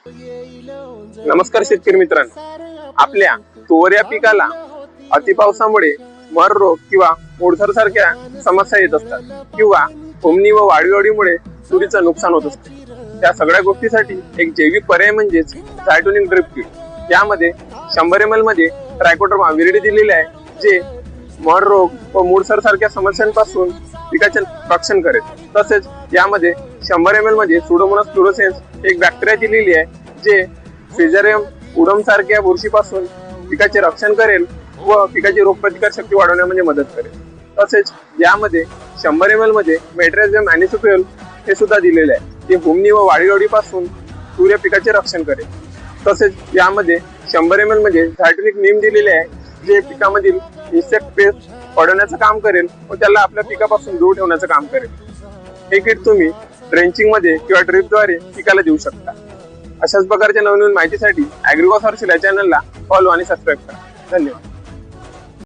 नमस्कार शेतकरी मित्रांनो, आपल्या तुवर या पिकाला अतिपावसामुळे मर रोग किंवा मुळथर सारख्या समस्या येत असतात किंवा होमणी व वाढीमुळे तुरीचं नुकसान होत असते. त्या सगळ्या गोष्टीसाठी एक जैविक पर्याय म्हणजेच झायटोनिक ड्रिप किट. यामध्ये 100 ml मध्ये ट्रायकोडर्मा विरिडी दिलेले आहे, जे मर रोग व मुळथर सारख्या समस्यांपासून पिकाचे रक्षण करेल. तसेच यामध्ये 100 ml मध्ये सुडोमोनास फ्लोरोसेन्स एक बॅक्टेरिया दिलेली आहे, जे फिजरियम उडम सारख्या बुरशीपासून पिकाचे रक्षण करेल व पिकाची रोगप्रतिकार शक्ती वाढवण्यामध्ये मदत करेल. तसेच यामध्ये 100 ml मध्ये मेट्रायझियम अॅनिसोप्रियल हे सुद्धा दिलेले आहे, जे होमणी व वाढीपासून सूर्य पिकाचे रक्षण करेल. तसेच यामध्ये 100 ml मध्ये झायटोनिक नीम दिलेले आहे, जे पिकामधील इन्सेक्ट पेस्ट पडवण्याचं काम करेल व त्याला आपल्या पिकापासून दूर ठेवण्याचं काम करेल. हे किट तुम्ही ड्रेंचिंग मध्ये किंवा ड्रिपद्वारे पिकाला देऊ शकता. अशाच प्रकारच्या नवनवीन माहितीसाठी ॲग्रिकॉस ऑर्चिल या चॅनलला फॉलो आणि सबस्क्राईब करा. धन्यवाद.